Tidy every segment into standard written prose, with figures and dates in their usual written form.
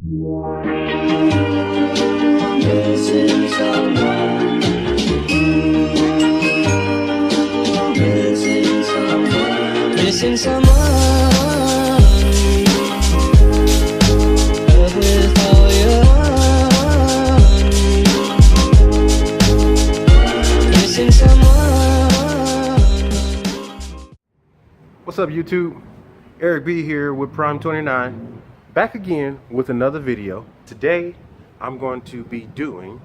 Missing someone. Missing someone. Missing someone. Love with all your heart. Missing someone. What's up, YouTube? Eric B here with Prime 29, back again with another video. Today I'm going to be doing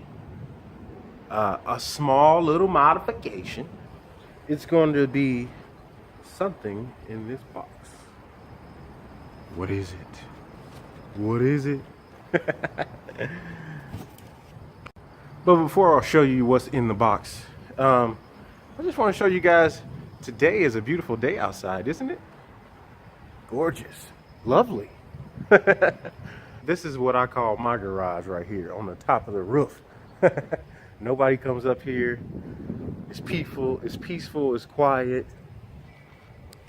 a small little modification. It's going to be something in this box. What is it? What is it? But before I'll show you what's in the box, I just want to show you guys, today is a beautiful day outside, isn't it? Gorgeous, lovely. This is what I call my garage right here on the top of the roof. Nobody comes up here. It's peaceful, it's quiet.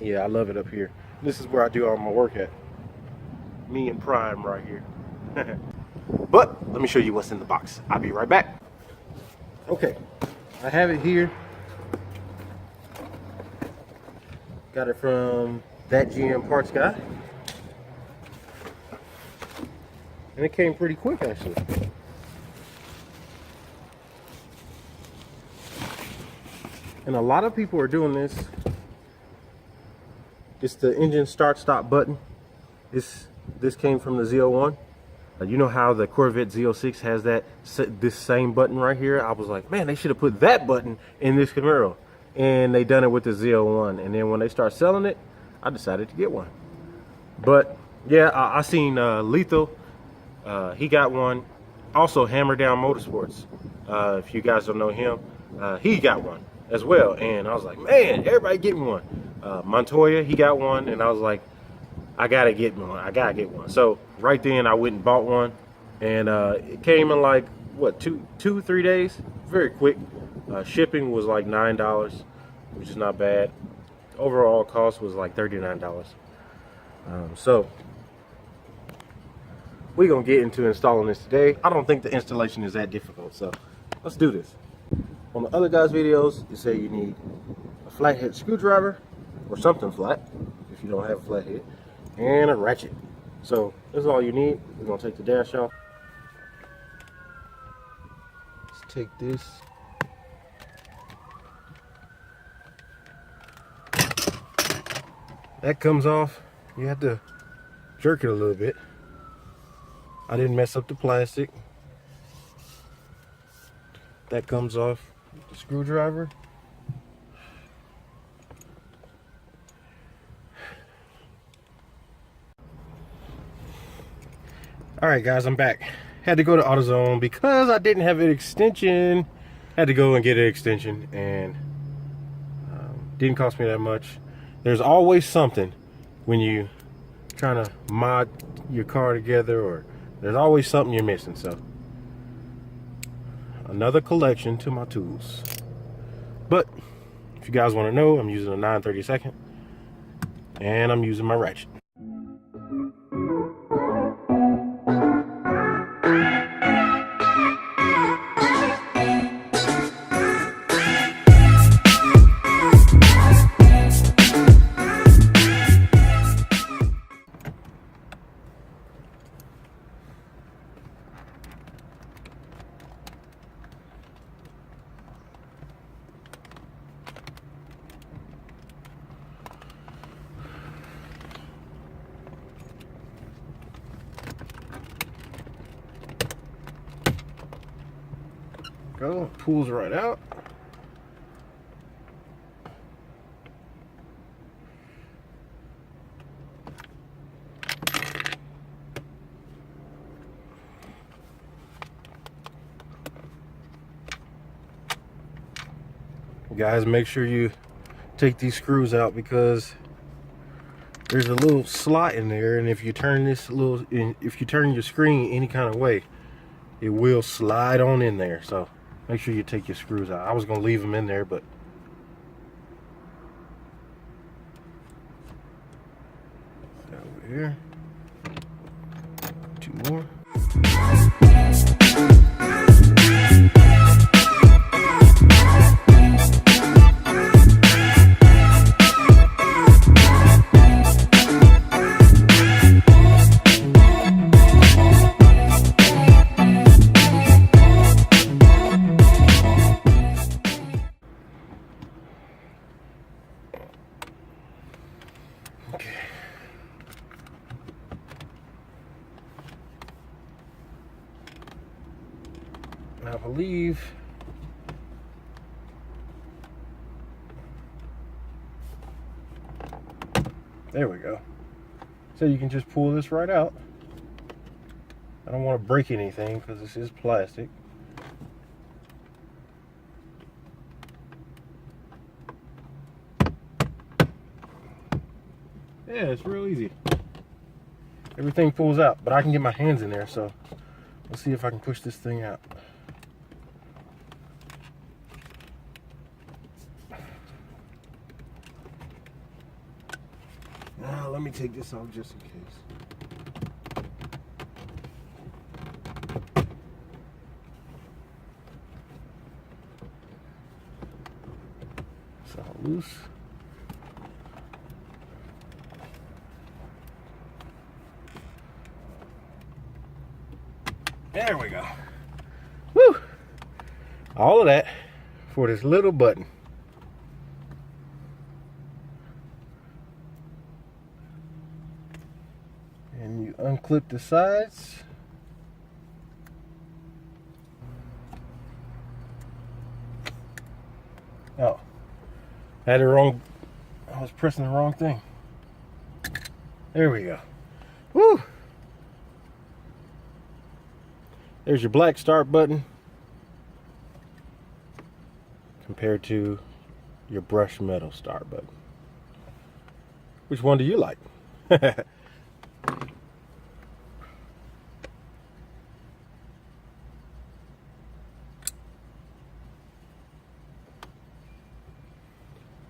Yeah, I love it up here. This is where I do all my work at. Me and Prime right here. But let me show you what's in the box. I'll be right back. Okay, I have it here. Got it from that GM parts guy, and it came pretty quick actually. And a lot of people are doing this. It's the engine start stop button. This came from the ZL1. You know how the Corvette Z06 has this same button right here? I was like, man, they should have put that button in this Camaro, and they done it with the ZL1. And then when they start selling it, I decided to get one. But yeah, I seen Lethal, he got one. Also Hammer Down Motorsports, if you guys don't know him, he got one as well. And I was like, man, everybody getting one. Montoya, he got one, and I was like, I gotta get one. So right then I went and bought one, and it came in like what, 3 days, very quick. Shipping was like $9, which is not bad. Overall cost was like $39. So we're gonna get into installing this today. I don't think the installation is that difficult, so let's do this. On the other guys' videos, you say you need a flathead screwdriver or something flat if you don't have a flathead, and a ratchet. So this is all you need. We're gonna take the dash off. Let's take this. That comes off. You have to jerk it a little bit. I didn't mess up the plastic. That comes off the screwdriver. Alright guys, I'm back. Had to go to AutoZone because I didn't have an extension. Had to go and get an extension, and didn't cost me that much. There's always something when you trying to mod your car together, or there's always something you're missing. So another collection to my tools. But if you guys want to know, I'm using a 9/32, and I'm using my ratchet. Go, pulls right out. Guys, make sure you take these screws out, because there's a little slot in there, and if you turn if you turn your screen any kind of way, it will slide on in there. So make sure you take your screws out. I was gonna leave them in there, but over here, two more. Okay. I believe there we go. So you can just pull this right out. I don't want to break anything because this is plastic. Yeah, it's real easy. Everything pulls out, but I can get my hands in there, so let's see if I can push this thing out. Now, let me take this off just in case. It's all loose. There we go. Woo! All of that for this little button. And you unclip the sides. Oh, I had it wrong. I was pressing the wrong thing. There we go. Woo! There's your black start button compared to your brushed metal start button. Which one do you like?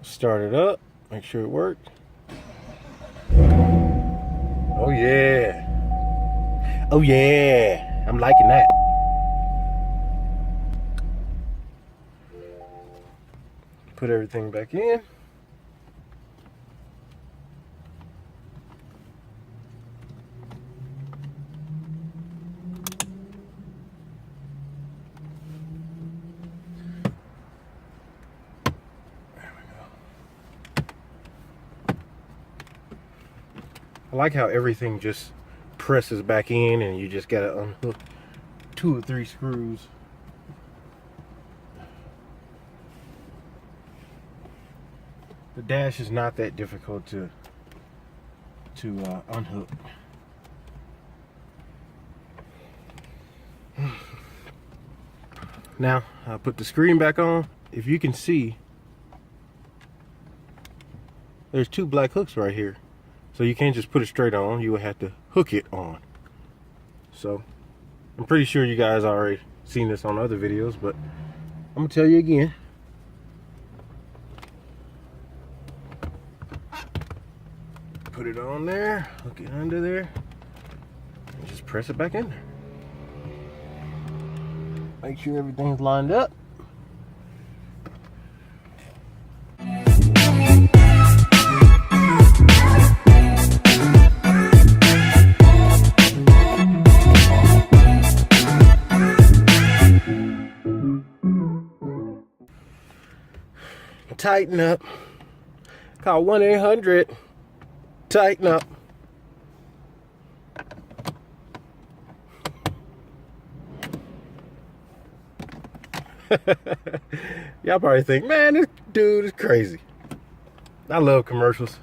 Start it up, make sure it worked. Oh yeah. Oh yeah. I'm liking that. Put everything back in. I like how everything just presses back in and you just gotta unhook 2 or 3 screws. The dash is not that difficult to unhook. Now I'll put the screen back on. If you can see, there's 2 black hooks right here. So you can't just put it straight on, you will have to hook it on. So I'm pretty sure you guys already seen this on other videos, but I'm gonna tell you again. Put it on there, hook it under there, and just press it back in there. Make sure everything's lined up. Tighten up. Call 1-800. Tighten up. Y'all probably think, man, this dude is crazy. I love commercials.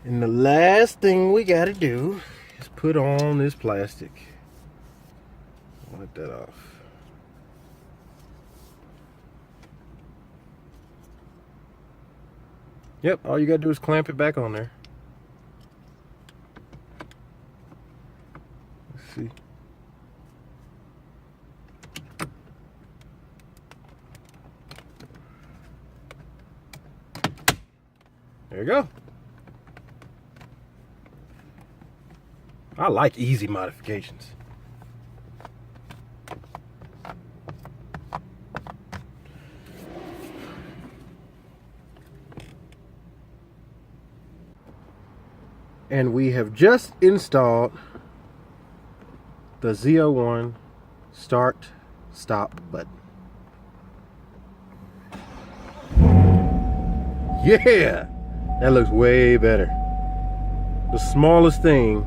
And the last thing we gotta do is put on this plastic. Wipe that off. Yep, all you gotta do is clamp it back on there. Let's see. There you go. I like easy modifications. And we have just installed the ZL1 start stop button. Yeah, that looks way better. The smallest thing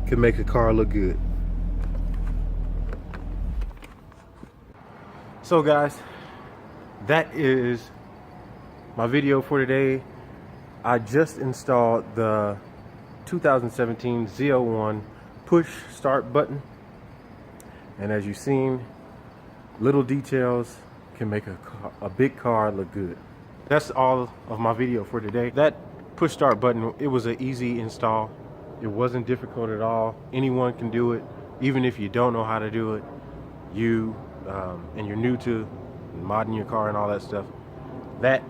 can make a car look good. So guys, that is my video for today. I just installed the 2017 ZL1 push start button, and as you've seen, little details can make a big car look good. That's all of my video for today. That push start button, it was an easy install. It wasn't difficult at all. Anyone can do it, even if you don't know how to do it. And you're new to modding your car and all that stuff. That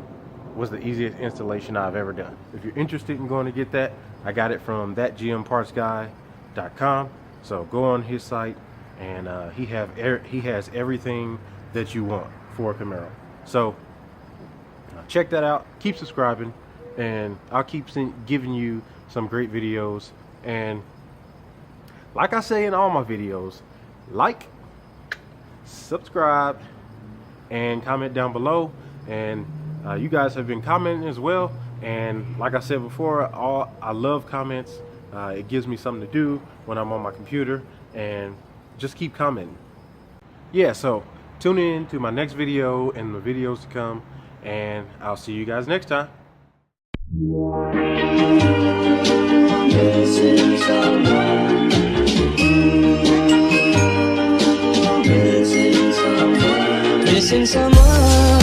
was the easiest installation I've ever done. If you're interested in going to get that, I got it from thatgmpartsguy.com. So go on his site, and he has everything that you want for a Camaro. So check that out. Keep subscribing, and I'll keep giving you some great videos. And like I say in all my videos, like, subscribe, and comment down below. And you guys have been commenting as well, and like I said before, I love comments. It gives me something to do when I'm on my computer, and just keep commenting. Yeah, so tune in to my next video and the videos to come, and I'll see you guys next time. Missing someone. Missing someone. Missing someone.